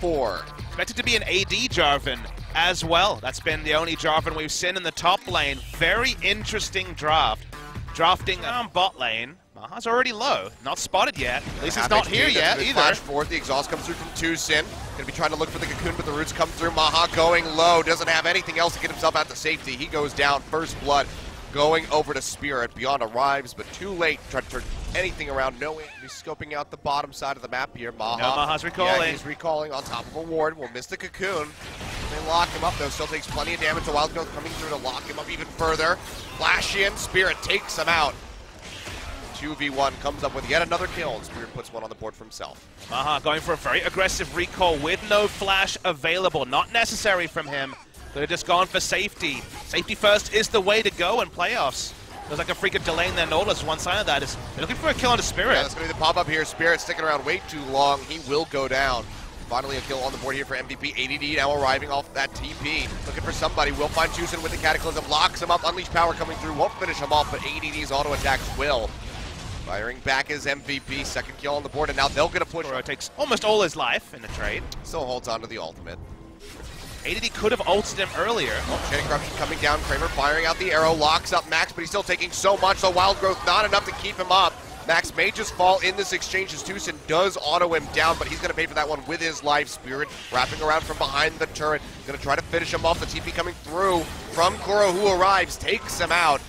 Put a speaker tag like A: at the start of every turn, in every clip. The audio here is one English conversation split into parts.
A: 4.
B: Expected to be an AD Jarvan as well. That's been the only Jarvan we've seen in the top lane. Very interesting draft. Drafting on bot lane. Maha's already low. Not spotted yet. At least it's not here yet either.
A: Flash forth. The exhaust comes through from Tucson. Gonna be trying to look for the cocoon, but the roots come through. Maha going low. Doesn't have anything else to get himself out to safety. He goes down. First blood going over to Spirit. Beyond arrives, but too late. Trying to turn anything around. No way. He's scoping out the bottom side of the map here.
B: Maha's recalling.
A: Yeah, he's recalling on top of a ward. Will miss the cocoon. They lock him up though. Still takes plenty of damage. The Wild Growth coming through to lock him up even further. Flash in. Spirit takes him out. 2v1 comes up with yet another kill, and Spirit puts one on the board for himself.
B: Maha going for a very aggressive recall with no flash available. Not necessary from him. Could have just gone for safety. Safety first is the way to go in playoffs. Feels like Afreeca delaying their Nautilus. One side of that is they're looking for a kill on the Spirit.
A: Yeah, that's going to be the pop-up here. Spirit sticking around way too long. He will go down. Finally a kill on the board here for MVP. ADD now arriving off that TP. Looking for somebody. Will find Tucson with the Cataclysm. Locks him up. Unleash power coming through. Won't finish him off, but ADD's auto attacks will. Firing back his MVP. Second kill on the board, and now they'll get a push.
B: Kuro takes almost all his life in the trade.
A: Still holds on to the ultimate.
B: ADD could have ulted him earlier.
A: Chain Corruption coming down. Kramer firing out the arrow. Locks up Max, but he's still taking so much. So Wild Growth not enough to keep him up. Max may just fall in this exchange as Tucson does auto him down, but he's going to pay for that one with his life. Spirit wrapping around from behind the turret. Going to try to finish him off. The TP coming through from Kuro, who arrives, takes him out.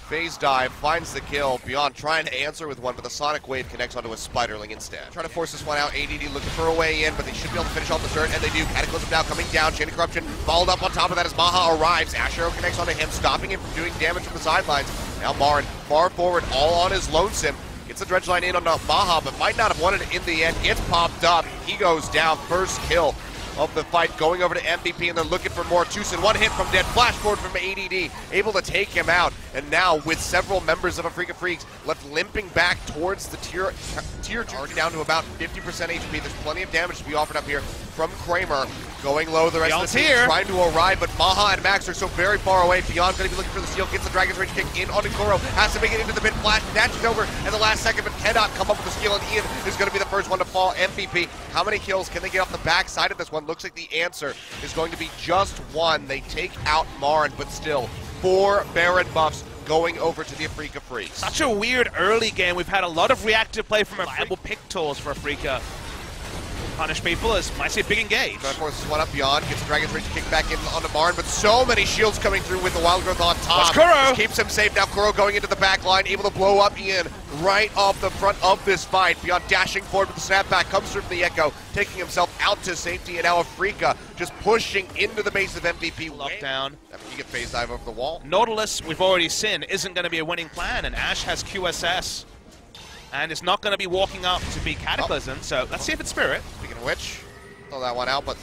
A: Phase dive, finds the kill. Beyond trying to answer with one, but the Sonic Wave connects onto a Spiderling instead. Trying to force this one out. ADD looking for a way in, but they should be able to finish off the turret, and they do. Cataclysm now coming down. Chain of Corruption followed up on top of that as Maha arrives. Ash Arrow connects onto him, stopping him from doing damage from the sidelines. Now Marin far forward, all on his lonesome. Gets the dredge line in on Maha, but might not have wanted it in the end. Gets popped up. He goes down. First kill of the fight, going over to MVP, and they're looking for more. Tucson, one hit from dead, flash forward from ADD, able to take him out, and now with several members of Afreeca Freecs left limping back towards the tier 2, already down to about 50% HP. There's plenty of damage to be offered up here from Kramer. Going low, the rest of the team trying to arrive, but Maha and Max are so very far away. Beyond going to be looking for the steal, gets the Dragon's Rage kick in onto Kuro, has to make it into the mid, flash, dashes over at the last second, but cannot come up with the steal, and Ian is going to be the first one to fall. MVP, how many kills can they get off the back side of this one? Looks like the answer is going to be just one. They take out Marin, but still 4 Baron buffs going over to the Afreeca Freecs.
B: Such a weird early game. We've had a lot of reactive play from reliable pick tools for Afreeca. Punish people as might say big engage.
A: Trying to force this one up Beyond, gets the Dragon's Rage kick back in onto Marin, but so many shields coming through with the Wild Growth on top.
B: Kuro
A: keeps him safe. Now Kuro going into the back line, able to blow up Ian right off the front of this fight. Beyond dashing forward with the snapback, comes through from the Echo, taking himself out to safety, and now Afreeca just pushing into the base of MVP.
B: Lockdown.
A: After you get phase dive over the wall.
B: Nautilus, we've already seen, isn't going to be a winning plan, and Ash has QSS. And is not going to be walking up to beat Cataclysm, so let's see if it's Spirit.
A: Speaking of which, throw that one out, but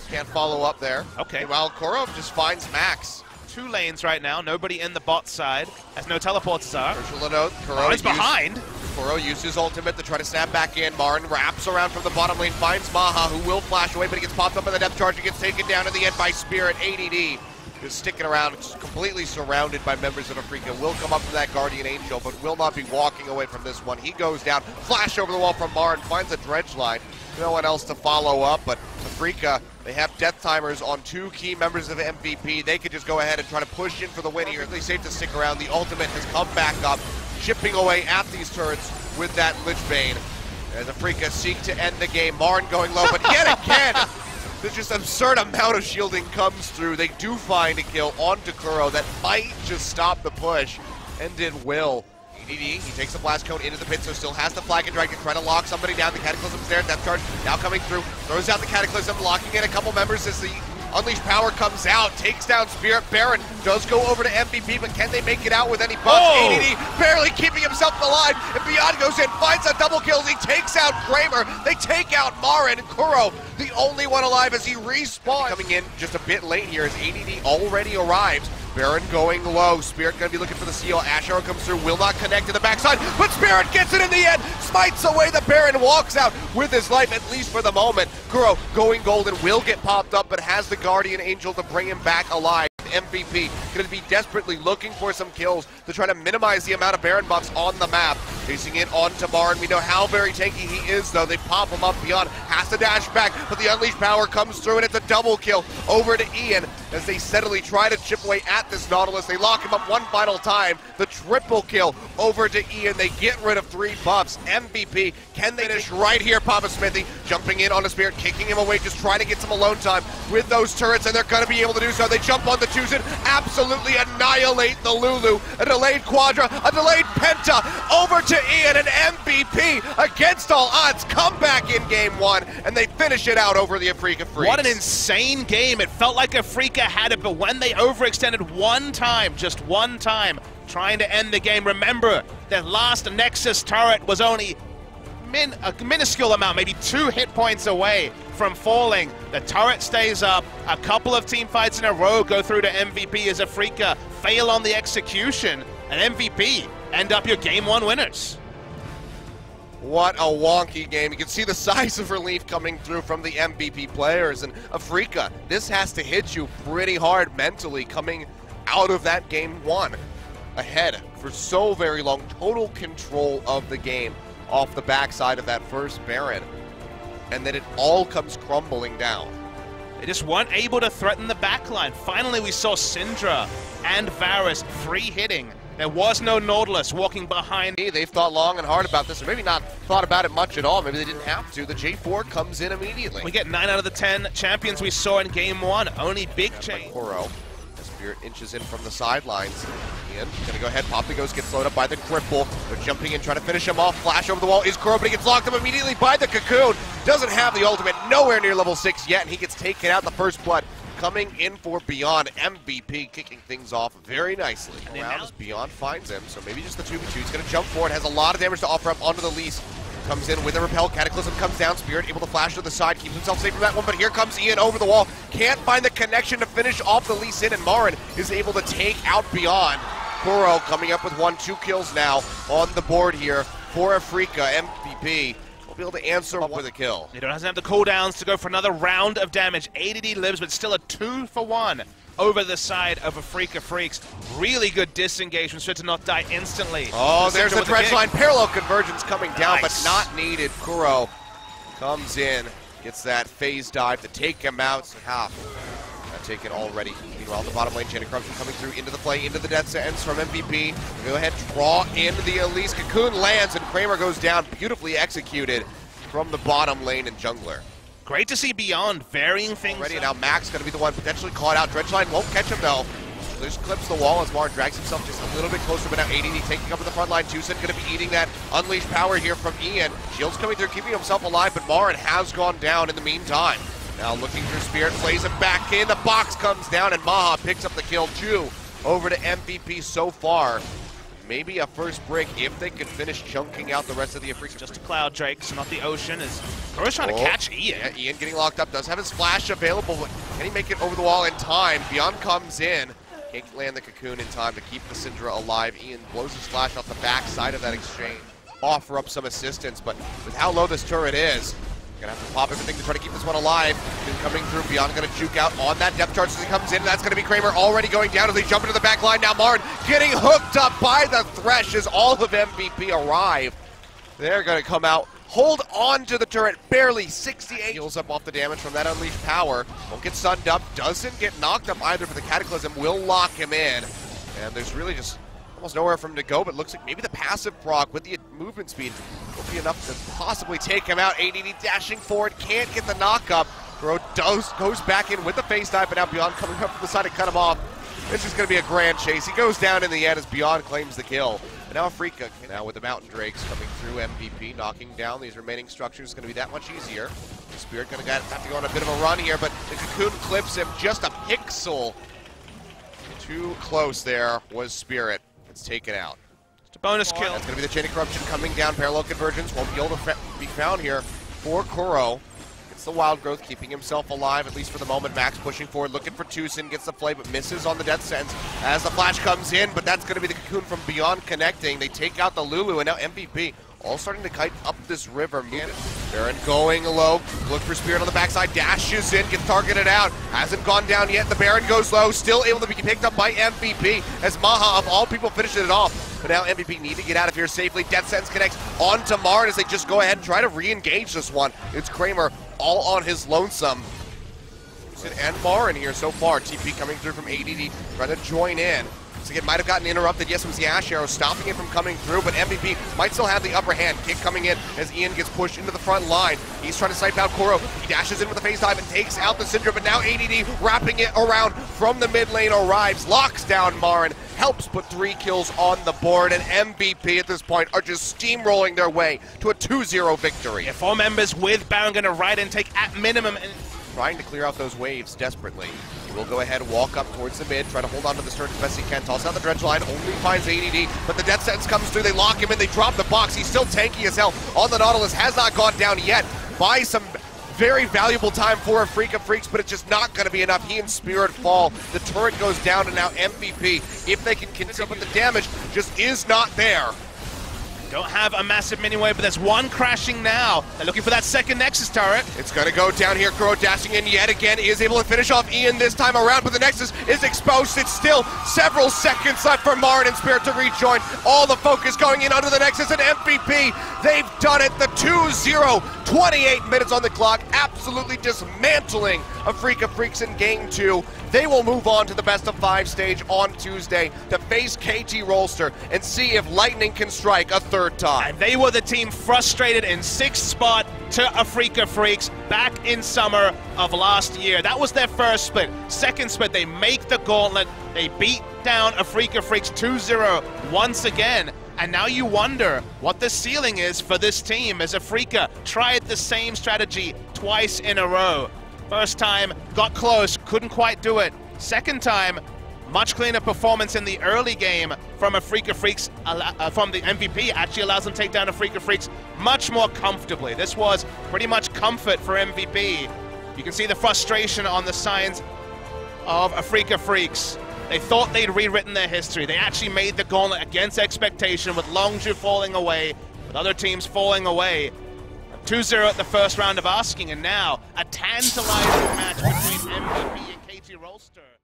A: can't follow up there.
B: Okay.
A: Well, Kuro just finds Max.
B: 2 lanes right now, nobody in the bot side, as no teleports are.
A: Crucial to note,
B: Kuro is behind.
A: Kuro used his ultimate to try to snap back in. Marin wraps around from the bottom lane, finds Maha, who will flash away, but he gets popped up in the depth charge and gets taken down in the end by Spirit. ADD is sticking around, completely surrounded by members of Afreeca. Will come up to that Guardian Angel, but will not be walking away from this one. He goes down, flash over the wall from Marin, finds a dredge line. No one else to follow up, but Afreeca, they have death timers on 2 key members of MVP. They could just go ahead and try to push in for the win here. It's safe to stick around. The ultimate has come back up, chipping away at these turrets with that Lich Bane. As Afreeca seek to end the game. Marin going low, but yet again, there's just an absurd amount of shielding comes through. They do find a kill onto Kuro that might just stop the push, and it will. ADD, he takes the blast cone into the pit, so still has the flag and dragon, trying to lock somebody down. The Cataclysm's there, depth charge now coming through, throws out the Cataclysm, locking in a couple members as the Unleash power comes out, takes down Spirit. Baron does go over to MVP, but can they make it out with any buffs? ADD barely keeping himself alive, and Beyond goes in, finds a double kill, he takes out Kramer, they take out Marin. Kuro, the only one alive as he respawns. Coming in just a bit late here as ADD already arrives, Baron going low. Spirit gonna be looking for the seal. Ash Arrow comes through, will not connect to the backside, but Spirit gets it in the end. Smites away the Baron, walks out with his life, at least for the moment. Kuro going golden, will get popped up, but has the Guardian Angel to bring him back alive. MVP going to be desperately looking for some kills to try to minimize the amount of Baron buffs on the map. Chasing it on to Marin. We know how very tanky he is, though. They pop him up beyond. Has to dash back, but the Unleashed Power comes through, and it's a double kill over to Ian as they steadily try to chip away at this Nautilus. They lock him up one final time. The triple kill over to Ian. They get rid of 3 buffs. MVP, can they finish right here? Papa Smithy jumping in on the Spirit, kicking him away, just trying to get some alone time with those turrets, and they're going to be able to do so. They jump on the Tucson, absolutely annihilate the Lulu. A delayed Quadra, a delayed Penta, over to Ian, and MVP against all odds come back in game 1, and they finish it out over the Afreeca Freecs.
B: What an insane game. It felt like Afreeca had it, but when they overextended one time, just one time, trying to end the game, remember that last Nexus turret was only a minuscule amount, maybe 2 hit points away from falling. The turret stays up. A couple of team fights in a row go through to MVP as Afreeca fail on the execution, and MVP end up your game 1 winners.
A: What a wonky game. You can see the size of relief coming through from the MVP players, and Afreeca, this has to hit you pretty hard mentally coming out of that game 1. Ahead for so very long, total control of the game off the backside of that first Baron, and then it all comes crumbling down.
B: They just weren't able to threaten the backline. Finally, we saw Syndra and Varus free hitting. There was no Nautilus walking behind.
A: They've thought long and hard about this, or maybe not thought about it much at all. Maybe they didn't have to. The J4 comes in immediately.
B: We get 9 out of the 10 champions we saw in game 1. Only big change.
A: Kuro. Spirit inches in from the sidelines. Ian gonna go ahead, pop the ghost, gets slowed up by the cripple. They're jumping in, trying to finish him off. Flash over the wall is Kuro, but he gets locked up immediately by the Cocoon. Doesn't have the ultimate, nowhere near level 6 yet, and he gets taken out. The first blood coming in for Beyond. MVP kicking things off very nicely. Around as Beyond finds him, so maybe just the 2v2. He's gonna jump forward, has a lot of damage to offer up onto the Lease. Comes in with a repel, Cataclysm comes down, Spirit able to flash to the side, keeps himself safe from that one, but here comes Ian over the wall. Can't find the connection to finish off the Lee Sin, and Marin is able to take out Beyond. Kuro coming up with 1-2 kills now on the board here for Afreeca. MVP will be able to answer up with a kill.
B: He doesn't have the cooldowns to go for another round of damage. ADD lives, but still a 2-for-1 over the side of Afreeca Freecs. Really good disengagement, so to not die instantly.
A: Oh, there's the dredge line. Parallel convergence coming down, but not needed. Kuro comes in, gets that phase dive to take him out. Half not taken already. Meanwhile, the bottom lane, Chain of Corruption coming through into the play, into the death sentence from MVP. Go ahead, draw into the Elise. Cocoon lands, and Kramer goes down. Beautifully executed from the bottom lane and jungler.
B: Great to see Beyond varying things.
A: Ready now, Max going to be the one potentially caught out. Dredgeline won't catch him though. Just clips the wall as Marin drags himself just a little bit closer, but now ADD taking up in the front line. Tucson going to be eating that Unleashed Power here from Ian. Shield's coming through, keeping himself alive, but Marin has gone down in the meantime. Now looking through Spirit, plays it back in. The box comes down, and Maha picks up the kill. 2 over to MVP so far. Maybe a first break if they can finish chunking out the rest of the Afreeca.
B: Just a Cloud Drake, so not the Ocean. Is Kuro's trying to catch Ian.
A: Yeah, Ian getting locked up, does have his flash available, but can he make it over the wall in time? Beyond comes in. Can't land the Cocoon in time to keep the Syndra alive. Ian blows his flash off the back side of that exchange. Offer up some assistance, but with how low this turret is, gonna have to pop everything to try to keep this one alive. Coming through, Beyond gonna juke out on that depth charge as he comes in, and that's gonna be Kramer already going down as they jump into the back line. Now Marin getting hooked up by the Thresh as all of MVP arrive. They're gonna come out, hold on to the turret, barely 68. Heals up off the damage from that Unleashed Power. Won't get sunned up, doesn't get knocked up either, but the Cataclysm will lock him in. And there's really just almost nowhere for him to go, but looks like maybe the passive proc with the movement speed will be enough to possibly take him out. ADD dashing forward, can't get the knock-up. Kuro goes back in with the face dive, but now Beyond coming up from the side to cut him off. This is going to be a grand chase. He goes down in the end as Beyond claims the kill. And now Afreeca, now with the Mountain Drakes coming through, MVP knocking down these remaining structures is going to be that much easier. The Spirit going to have to go on a bit of a run here, but the Cocoon clips him just a pixel. Too close there was Spirit. It's taken out.
B: Just a bonus kill.
A: That's going to be the Chain of Corruption coming down. Parallel convergence won't be able to be found here for Kuro. It's the Wild Growth keeping himself alive, at least for the moment. Max pushing forward, looking for Tucson, gets the play, but misses on the death sense as the flash comes in, but that's going to be the cocoon from beyond connecting. They take out the Lulu, and now MVP all starting to kite up this river. Baron going low, look for Spirit on the backside, dashes in, gets targeted out, hasn't gone down yet. The Baron goes low, still able to be picked up by MVP as Maha, of all people, finishes it off. But now MVP need to get out of here safely. Death Sense connects onto Marn as they just go ahead and try to re-engage this one. It's Kramer all on his lonesome. And Marn here so far. TP coming through from ADD, trying to join in. It might have gotten interrupted. Yes, it was the Ash Arrow stopping it from coming through, but MVP might still have the upper hand. Kick coming in as Ian gets pushed into the front line. He's trying to snipe out Koro. He dashes in with a face dive and takes out the Syndrome, but now ADD wrapping it around from the mid lane arrives, locks down Marin, helps put 3 kills on the board, and MVP at this point are just steamrolling their way to a 2-0 victory.
B: Yeah, 4 members with Baron going to ride and take at minimum. And
A: trying to clear out those waves desperately. He will go ahead and walk up towards the mid, try to hold on to the stern as best he can. Toss out the dredge line, only finds ADD, but the death sentence comes through. They lock him in, they drop the box. He's still tanky as hell on the Nautilus, has not gone down yet. Buy some very valuable time for Afreeca Freecs, but it's just not going to be enough. He and Spirit fall. The turret goes down, and now MVP, if they can continue, but the damage just is not there.
B: Don't have a massive mini wave, but there's one crashing now. They're looking for that second Nexus turret.
A: It's going to go down here. Kuro dashing in yet again. Is able to finish off Ian this time around, but the Nexus is exposed. It's still several seconds left for Marin and Spirit to rejoin. All the focus going in under the Nexus, and MVP, they've done it. The 2-0, 28 minutes on the clock, absolutely dismantling Afreeca Freecs in Game 2. They will move on to the best-of-5 stage on Tuesday to face KT Rolster and see if Lightning can strike a third time.
B: And they were the team frustrated in 6th spot to Afreeca Freecs back in summer of last year. That was their first split. Second split, they make the gauntlet. They beat down Afreeca Freecs 2-0 once again. And now you wonder what the ceiling is for this team as Afreeca tried the same strategy twice in a row. First time, got close, couldn't quite do it. Second time, much cleaner performance in the early game from Afreeca Freecs, from the MVP, actually allows them to take down Afreeca Freecs much more comfortably. This was pretty much comfort for MVP. You can see the frustration on the signs of Afreeca Freecs. They thought they'd rewritten their history. They actually made the gauntlet against expectation, with Longzhu falling away, with other teams falling away. 2-0 at the first round of asking, and now a tantalizing match between MVP and KT Rolster.